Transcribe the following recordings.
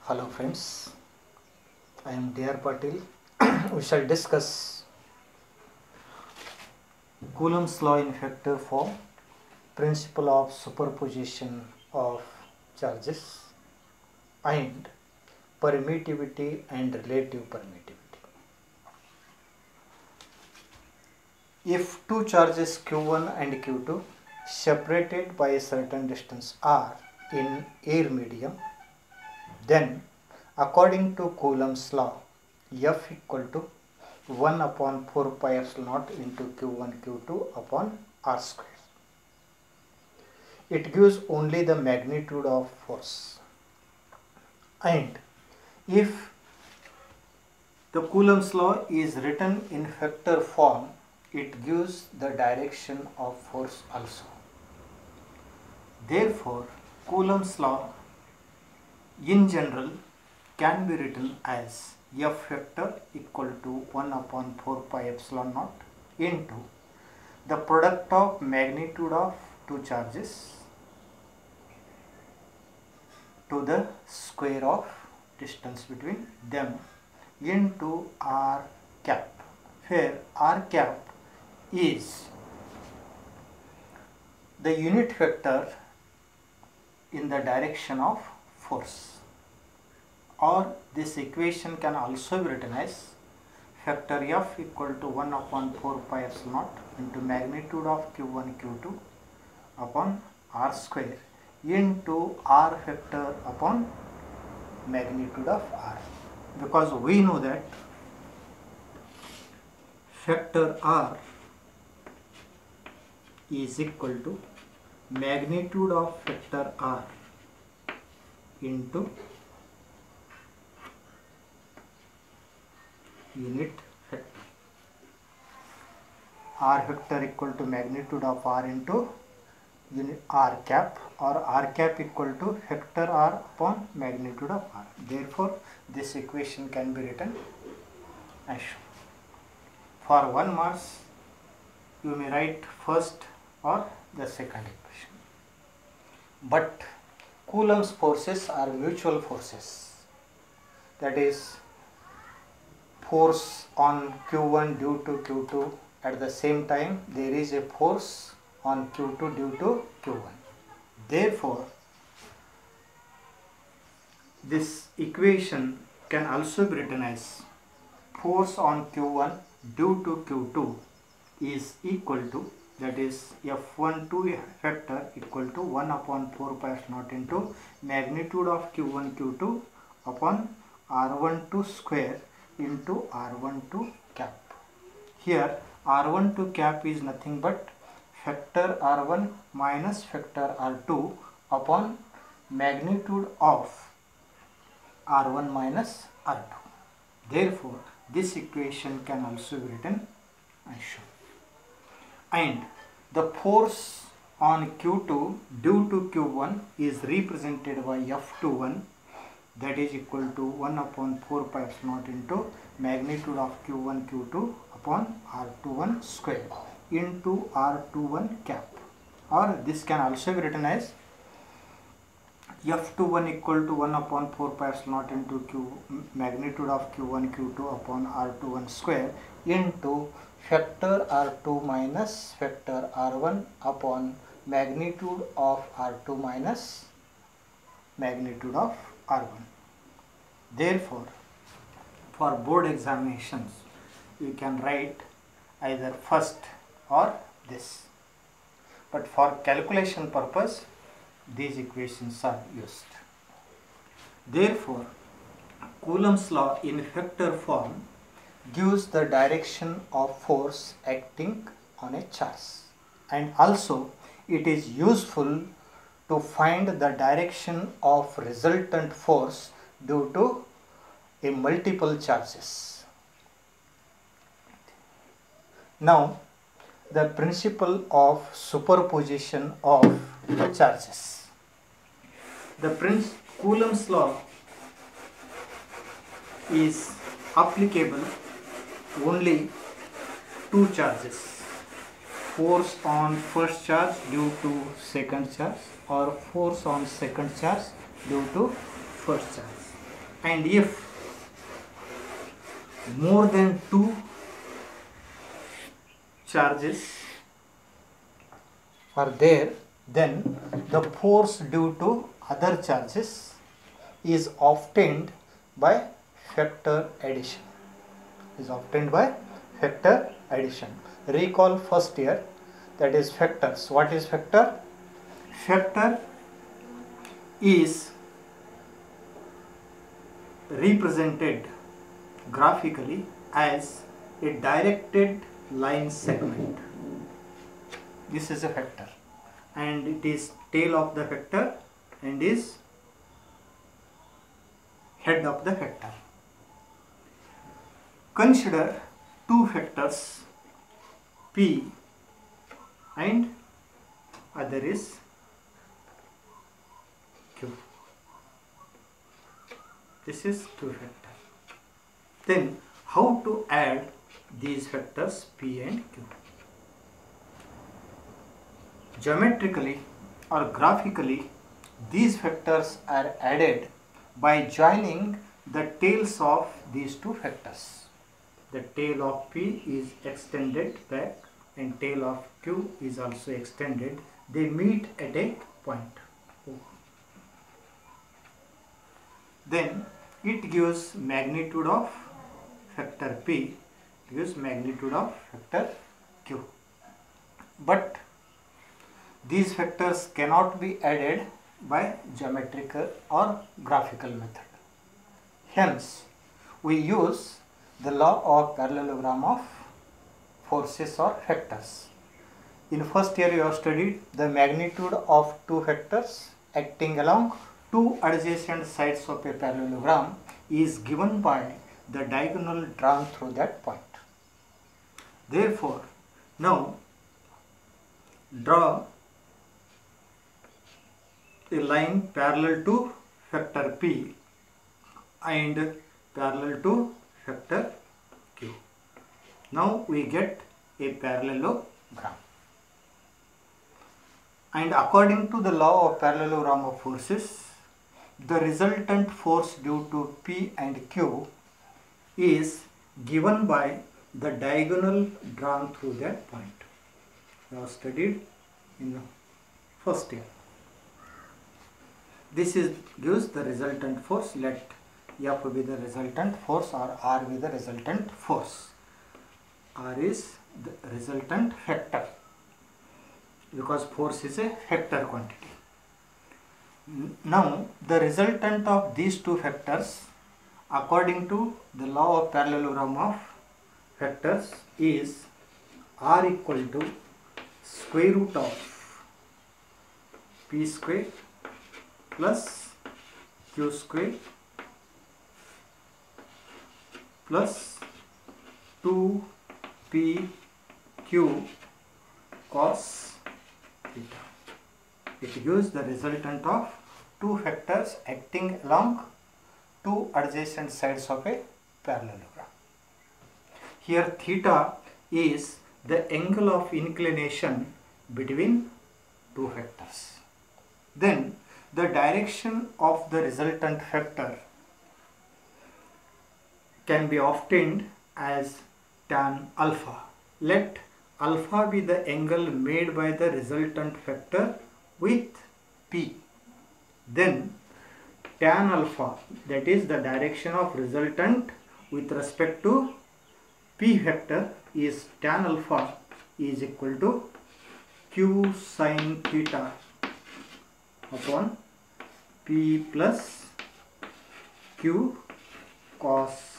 Hello friends, I am D.R. Patil. We shall discuss Coulomb's law in vector form, principle of superposition of charges and permittivity and relative permittivity. If two charges Q1 and Q2 separated by a certain distance r in air medium, then according to Coulomb's law, F equal to 1 upon 4 pi epsilon naught into Q1 Q2 upon R square. It gives only the magnitude of force. And if the Coulomb's law is written in vector form, it gives the direction of force also. Therefore, Coulomb's law in general can be written as F vector equal to 1 upon 4 pi epsilon naught into the product of magnitude of two charges to the square of distance between them into r cap, where r cap is the unit vector in the direction of force. Or this equation can also be written as vector F equal to 1 upon 4 pi epsilon naught into magnitude of Q1 Q2 upon R square into R vector upon magnitude of R, because we know that vector R is equal to magnitude of vector R into unit vector. R vector equal to magnitude of R into unit R cap, or R cap equal to vector R upon magnitude of R. Therefore, this equation can be written as shown. For 1 mass, you may write first or the second equation. But Coulomb's forces are mutual forces. That is, force on Q1 due to Q2, at the same time there is a force on Q2 due to Q1. Therefore, this equation can also be written as force on Q1 due to Q2 is equal to, that is F12 vector equal to 1 upon 4 pi epsilon naught into magnitude of Q1 Q2 upon R12 square into R12 cap. Here R12 cap is nothing but vector R1 minus vector R2 upon magnitude of R1 minus R2. Therefore, this equation can also be written as shown. And the force on Q2 due to Q1 is represented by F21, that is equal to 1 upon 4 pi epsilon naught into magnitude of Q1 Q2 upon R21 square into R21 cap. Or this can also be written as F21 equal to 1 upon 4 pi epsilon naught into magnitude of Q1 Q2 upon R21 square into vector R2 minus vector R1 upon magnitude of R2 minus magnitude of R1. Therefore, for board examinations, you can write either first or this. But for calculation purpose, these equations are used. Therefore, Coulomb's law in vector form gives the direction of force acting on a charge, and also it is useful to find the direction of resultant force due to a multiple charges. Now, the principle of superposition of charges. The Coulomb's law is applicable only two charges: force on first charge due to second charge, or force on second charge due to first charge. and if more than two charges are there, then the force due to other charges is obtained by factor addition. Recall first year, that is factors. What is factor? Factor is represented graphically as a directed line segment. This is a factor, and it is tail of the factor and is head of the factor. Consider two factors P and other is Q. This is Q factor. Then how to add these factors P and Q? Geometrically or graphically, these factors are added by joining the tails of these two factors. The tail of P is extended back and tail of Q is also extended. They meet at a point. Then it gives magnitude of factor P, gives magnitude of factor Q. But these factors cannot be added by geometrical or graphical method. Hence, we use the law of parallelogram of forces or factors. In first year you have studied the magnitude of two factors acting along two adjacent sides of a parallelogram is given by the diagonal drawn through that point. Therefore, now draw a line parallel to factor P and parallel to factor Q. Now we get a parallelogram. And according to the law of parallelogram of forces, the resultant force due to P and Q is given by the diagonal drawn through that point. We have studied in the first year. This gives the resultant force. Let F be the resultant force or R be the resultant force. R is the resultant factor because force is a factor quantity. Now the resultant of these two factors according to the law of parallelogram of factors is R equal to square root of P square plus Q square plus 2PQ cos theta. It gives the resultant of two factors acting along two adjacent sides of a parallelogram. Here theta is the angle of inclination between two factors. Then the direction of the resultant factor can be obtained as tan alpha. Let alpha be the angle made by the resultant factor with P. Then tan alpha, that is the direction of resultant with respect to P factor, is tan alpha is equal to Q sin theta upon P plus Q cos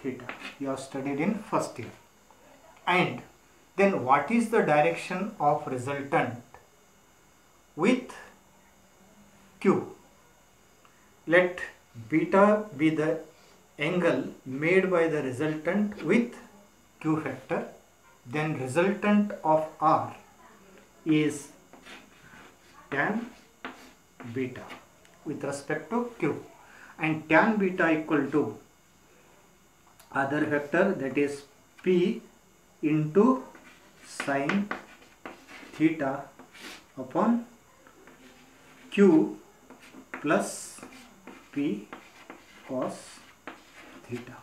theta. You have studied in first year. And then what is the direction of resultant with Q? Let beta be the angle made by the resultant with Q factor. Then resultant of R is tan beta with respect to Q, and tan beta equal to other factor, that is P into sin theta upon Q plus P cos theta.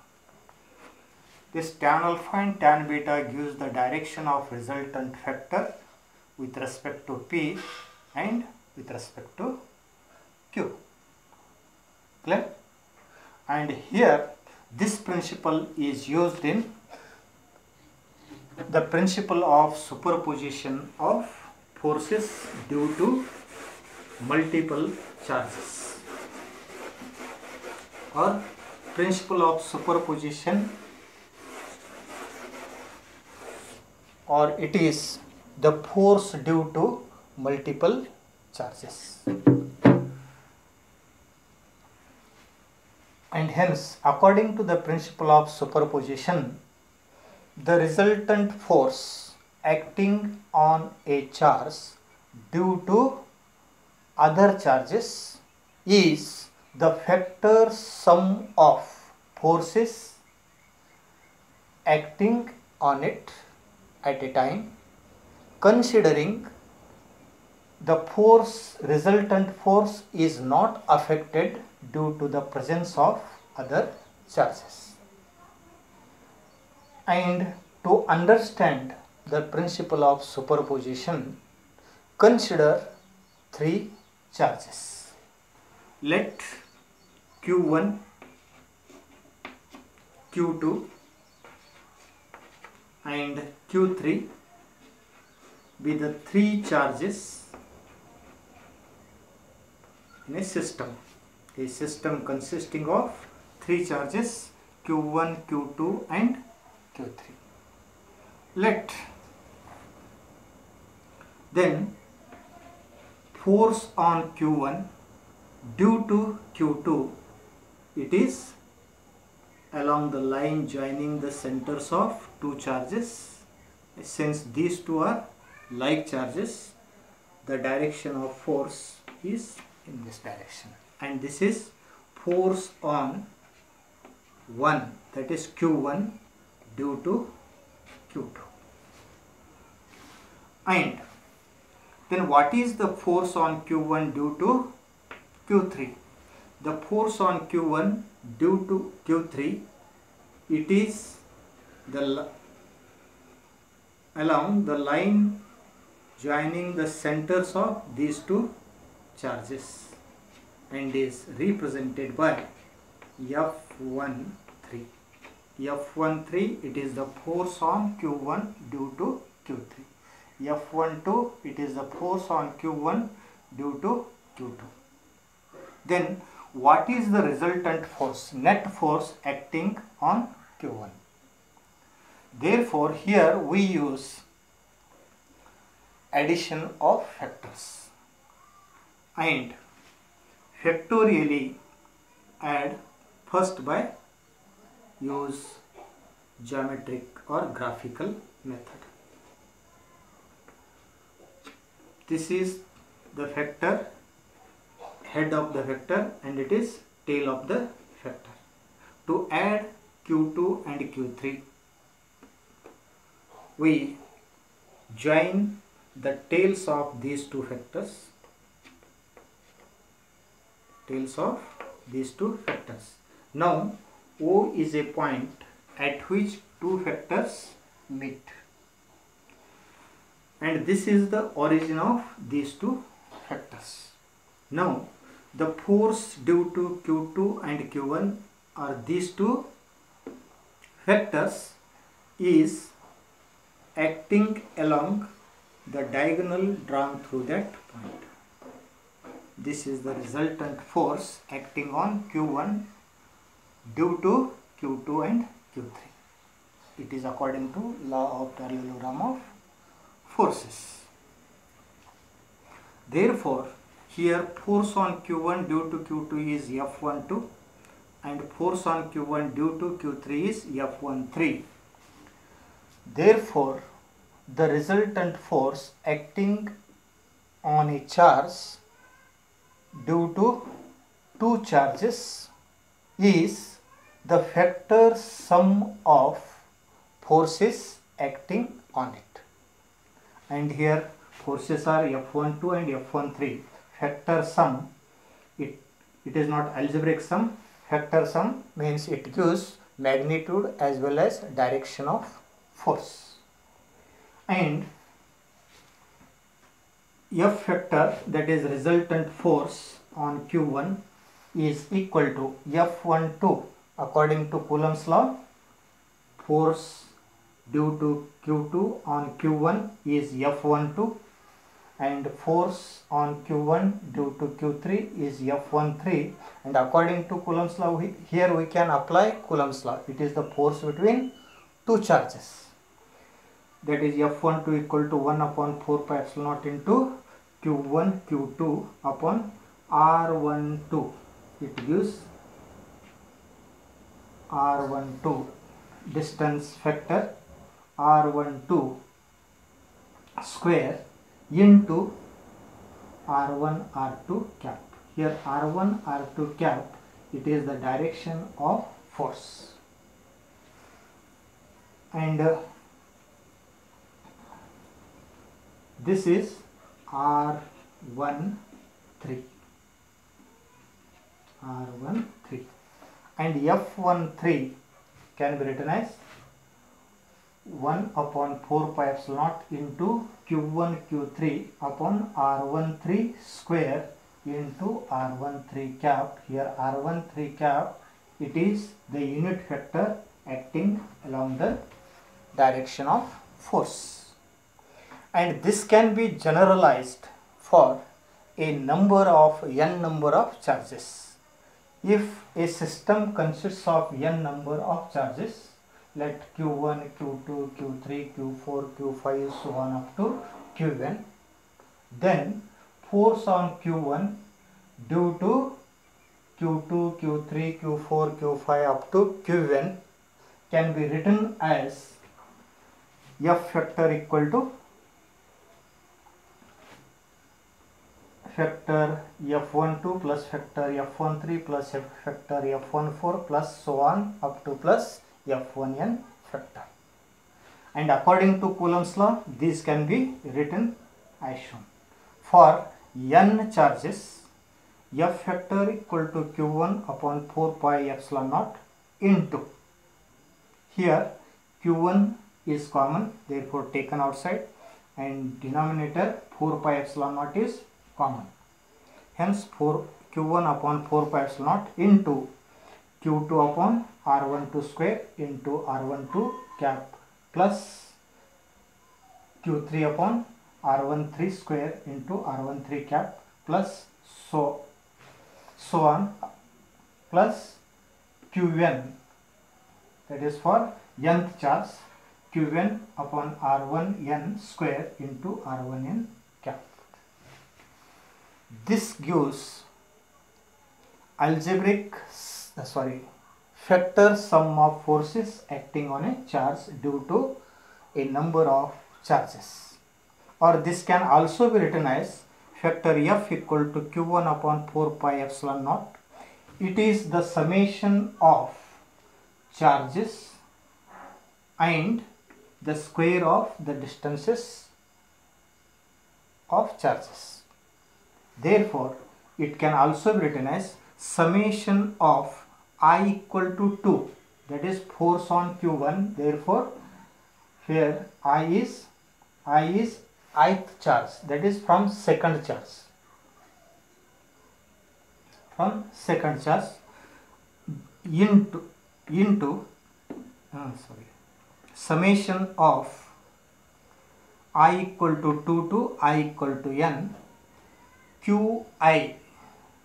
This tan alpha and tan beta gives the direction of resultant vector with respect to P and with respect to Q. Clear? And here this principle is used in the principle of superposition of forces due to multiple charges, or principle of superposition, or it is the force due to multiple charges. And hence, according to the principle of superposition, the resultant force acting on a charge due to other charges is the vector sum of forces acting on it at a time, considering the resultant force is not affected due to the presence of other charges. And to understand the principle of superposition, consider three charges. Let Q1, Q2 and Q3 be the three charges in a system consisting of three charges, Q1, Q2 and Q3. Let then force on Q1 due to Q2, it is along the line joining the centers of two charges. Since these two are like charges, the direction of force is in this direction, and this is force on 1, that is Q1 due to Q2. And then what is the force on Q1 due to Q3? The force on Q1 due to Q3, it is along the line joining the centers of these two charges and is represented by F13. F13, it is the force on Q1 due to Q3. F12, it is the force on Q1 due to Q2. Then what is the resultant force, net force acting on Q1? Therefore, here we use addition of factors and factorially add first by use geometric or graphical method. This is the vector, head of the vector, and it is tail of the vector. To add Q2 and Q3, we join the tails of these two vectors, Now O is a point at which two vectors meet, and this is the origin of these two vectors. Now the force due to Q2 and Q1 are these two vectors is acting along the diagonal drawn through that point. This is the resultant force acting on Q1 due to Q2 and Q3. It is according to law of parallelogram of forces. Therefore, here force on Q1 due to Q2 is F12 and force on Q1 due to Q3 is F13. Therefore, the resultant force acting on a charge due to two charges is the vector sum of forces acting on it. And here forces are F12 and F13. Vector sum, it is not algebraic sum, Factor sum means it gives magnitude as well as direction of force. And F factor, that is resultant force on Q1, is equal to F12 according to Coulomb's law. Force due to Q2 on Q1 is F12 and force on Q1 due to Q3 is F13, and according to Coulomb's law, here we can apply Coulomb's law. It is the force between two charges. That is F12 equal to 1 upon 4 pi epsilon naught into Q1 Q2 upon R12. It gives R12 distance factor R12 square into R1 R2 cap. Here R1 R2 cap, it is the direction of force, and this is R13, and F13 can be written as 1 upon 4 pi epsilon naught into Q1 Q3 upon R13 square into R13 cap. Here R13 cap, it is the unit vector acting along the direction of force, and this can be generalized for a number of n number of charges. If a system consists of n number of charges, let Q1, Q2, Q3, Q4, Q5 so on up to Qn, then force on Q1 due to Q2, Q3, Q4, Q5 up to Qn can be written as F factor equal to factor F12 plus factor F13 plus factor F14 plus so on up to plus F1n factor. And according to Coulomb's law, these can be written as shown. For n charges, F factor equal to Q1 upon 4 pi epsilon naught into, here Q1 is common, therefore taken outside, and denominator 4 pi epsilon naught is common. Hence Q1 upon 4 pi epsilon naught into Q2 upon R12 square into R12 cap plus Q3 upon R13 square into R13 cap plus so on plus Qn, that is for nth charge, Qn upon R1n square into R1n cap. This gives factor sum of forces acting on a charge due to a number of charges, or this can also be written as factor F equal to Q1 upon 4 pi epsilon naught. It is the summation of charges and the square of the distances of charges. Therefore, it can also be written as summation of I equal to 2, that is force on Q1. Therefore, here I is ith charge, that is from second charge. Into summation of I equal to 2 to I equal to n Qi,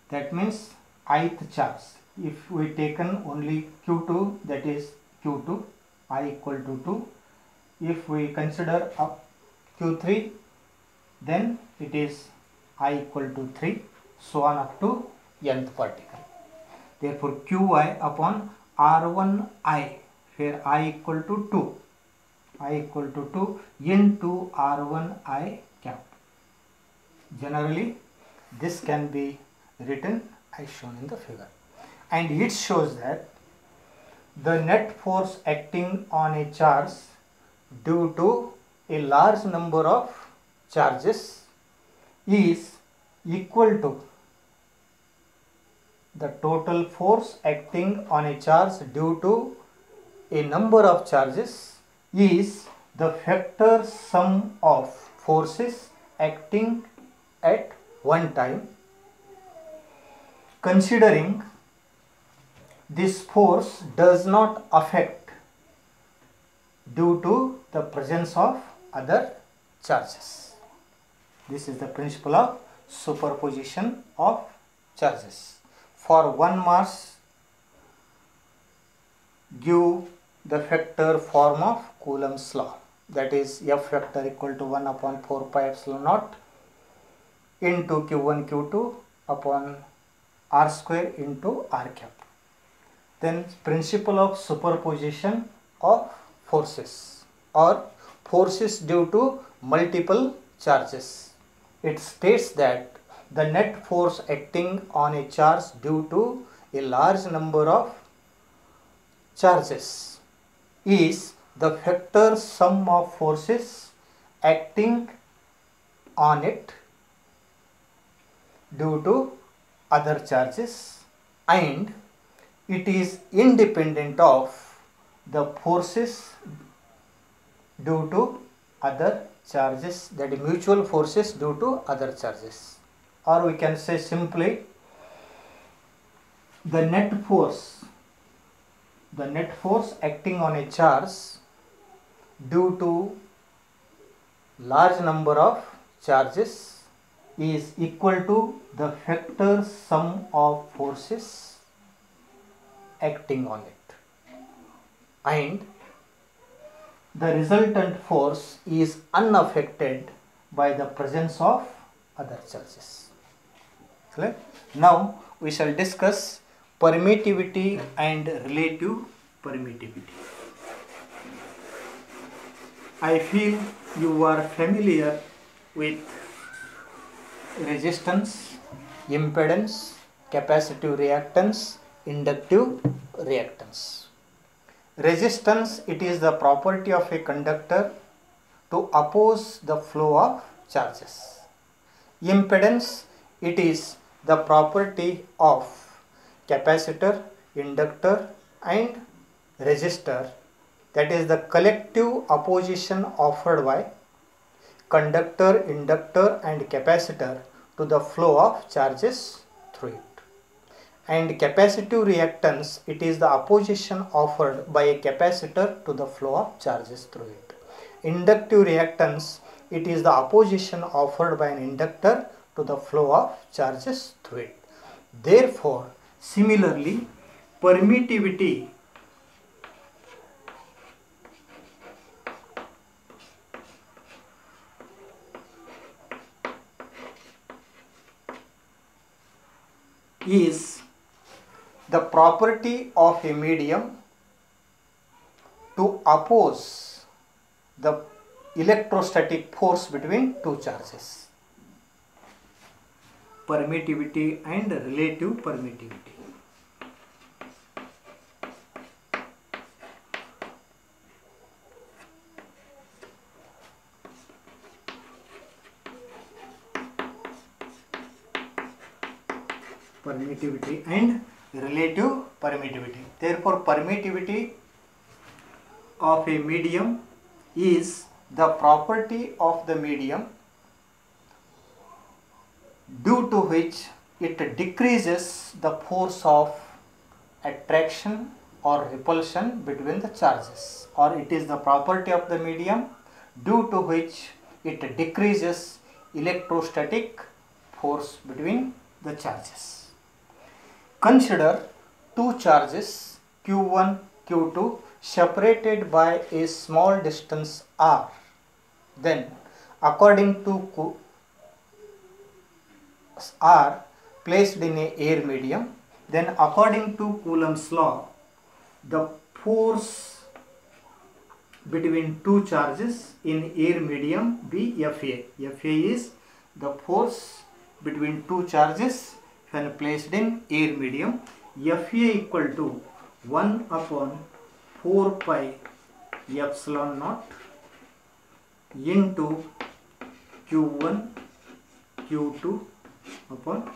that means ith charge. If we taken only Q2, that is Q2 I equal to 2. If we consider up Q3, then it is I equal to 3, so on up to nth particle. Therefore, Qi upon R1i, where I equal to 2 into R1i cap. Generally, this can be written as shown in the figure, and it shows that the net force acting on a charge due to a large number of charges is equal to the total force acting on a charge due to a number of charges is the vector sum of forces acting at one time, considering this force does not affect due to the presence of other charges. This is the principle of superposition of charges. For one mass, give the vector form of Coulomb's law, that is F vector equal to 1 upon 4 pi epsilon naught into Q1 Q2 upon R square into R cap. Then principle of superposition of forces or forces due to multiple charges. It states that the net force acting on a charge due to a large number of charges is the vector sum of forces acting on it due to other charges, and it is independent of the forces due to other charges, that is mutual forces due to other charges. Or we can say simply the net force acting on a charge due to large number of charges is equal to the vector sum of forces acting on it, and the resultant force is unaffected by the presence of other charges. Clear? Now we shall discuss permittivity and relative permittivity. I feel you are familiar with resistance, impedance, capacitive reactance, inductive reactance. Resistance, it is the property of a conductor to oppose the flow of charges. Impedance, it is the property of capacitor, inductor and resistor, that is the collective opposition offered by conductor, inductor and capacitor to the flow of charges through it. And capacitive reactance, it is the opposition offered by a capacitor to the flow of charges through it. Inductive reactance, it is the opposition offered by an inductor to the flow of charges through it. Therefore, similarly, permittivity is the property of a medium to oppose the electrostatic force between two charges. Permittivity and relative permittivity. Permittivity and relative permittivity. Therefore, permittivity of a medium is the property of the medium due to which it decreases the force of attraction or repulsion between the charges, or it is the property of the medium due to which it decreases electrostatic force between the charges. Consider two charges Q1, Q2 separated by a small distance r. Then according to r placed in a air medium, then according to Coulomb's law, the force between two charges in air medium be Fa. Fa is the force between two charges when placed in air medium. Fa equal to 1 upon 4 pi epsilon naught into Q1 Q2 upon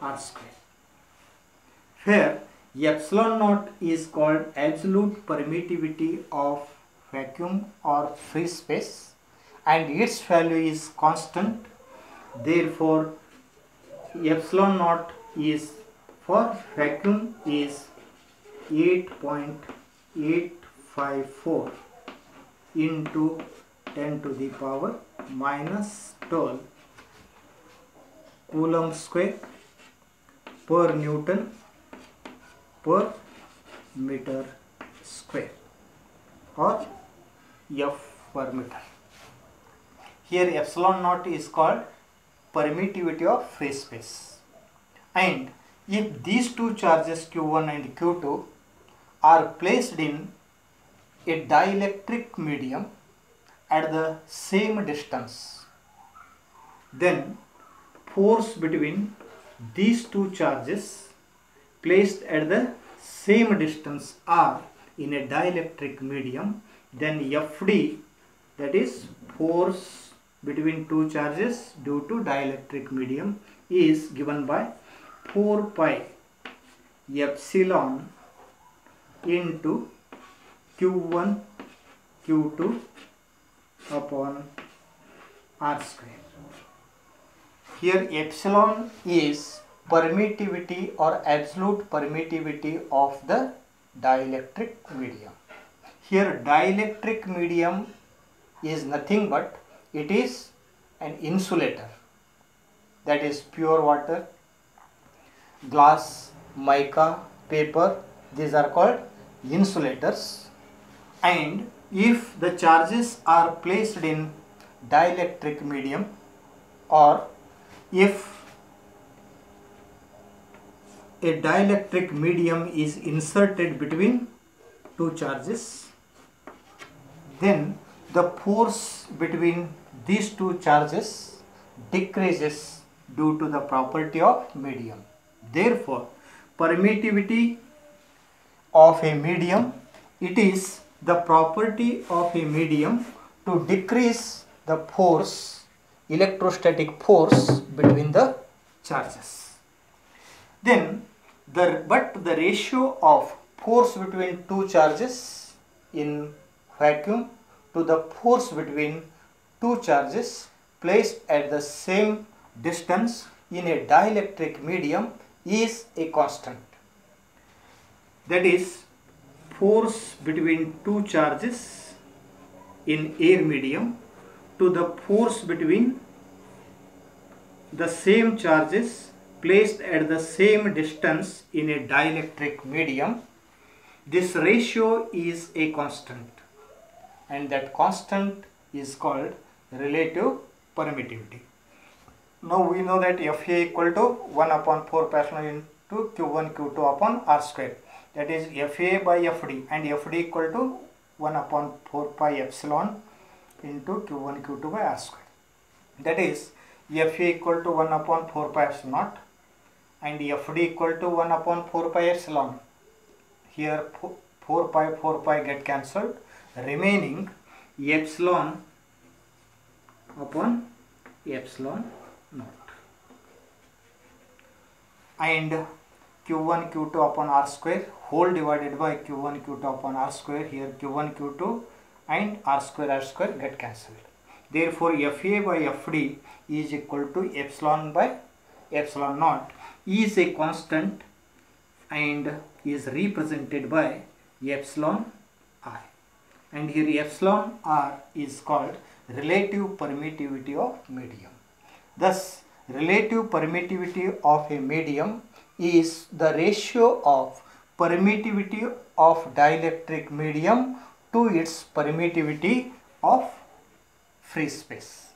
R square. where epsilon naught is called absolute permittivity of vacuum or free space and its value is constant. Therefore, epsilon naught is for vacuum is 8.854 into 10 to the power minus 12 coulomb square per Newton per meter square or F per meter. Here epsilon naught is called permittivity of free space, and if these two charges Q1 and Q2 are placed in a dielectric medium at the same distance, then force between these two charges placed at the same distance R in a dielectric medium, then Fd, that is force between two charges due to dielectric medium, is given by 4 pi epsilon into Q1 Q2 upon R square. Here epsilon is permittivity or absolute permittivity of the dielectric medium. Here dielectric medium is nothing but it is an insulator, that is pure water, glass, mica, paper, these are called insulators, and if the charges are placed in dielectric medium or if a dielectric medium is inserted between two charges, then the force between these two charges decreases due to the property of medium. Therefore, permittivity of a medium, it is the property of a medium to decrease the force, electrostatic force between the charges. Then the ratio of force between two charges in vacuum to the force between two charges placed at the same distance in a dielectric medium is a constant. That is, force between two charges in air medium to the force between the same charges placed at the same distance in a dielectric medium, this ratio is a constant, and that constant is called relative permittivity. Now we know that Fa equal to 1 upon 4 pi epsilon into Q1 Q2 upon R square, that is Fa by Fd, and Fd equal to 1 upon 4 pi epsilon into Q1 Q2 by R square, that is Fa equal to 1 upon 4 pi epsilon naught and Fd equal to 1 upon 4 pi epsilon. Here 4 pi get cancelled, remaining epsilon upon epsilon naught, and Q1 Q2 upon R square whole divided by Q1 Q2 upon R square. Here Q1 Q2 and R square get cancelled. Therefore Fa by Fd is equal to epsilon by epsilon naught, is a constant and is represented by epsilon I, and here epsilon R is called relative permittivity of medium. Thus relative permittivity of a medium is the ratio of permittivity of dielectric medium to its permittivity of free space,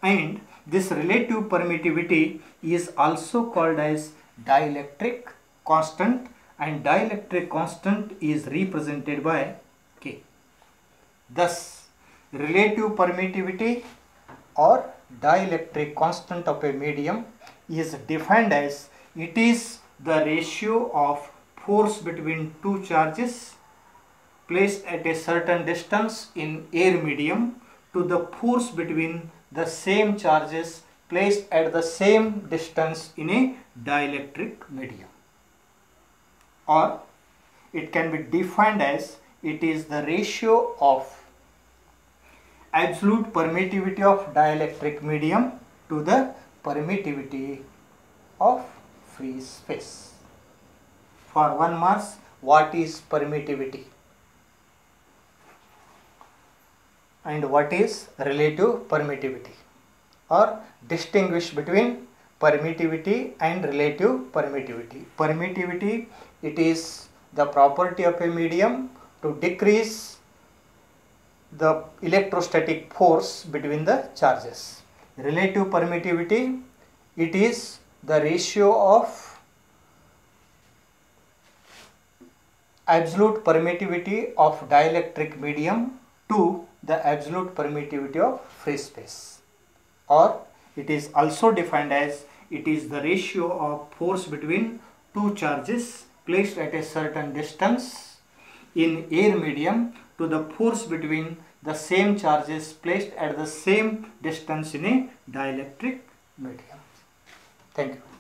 and this relative permittivity is also called as dielectric constant, and dielectric constant is represented by K. Thus relative permittivity or dielectric constant of a medium is defined as it is the ratio of force between two charges placed at a certain distance in air medium to the force between the same charges placed at the same distance in a dielectric medium. or it can be defined as it is the ratio of absolute permittivity of dielectric medium to the permittivity of free space. For 1 mass, what is permittivity and what is relative permittivity, or distinguish between permittivity and relative permittivity. Permittivity, it is the property of a medium to decrease the electrostatic force between the charges. Relative permittivity, it is the ratio of absolute permittivity of dielectric medium to the absolute permittivity of free space, or it is also defined as it is the ratio of force between two charges placed at a certain distance in air medium to the force between the same charges placed at the same distance in a dielectric medium. Thank you.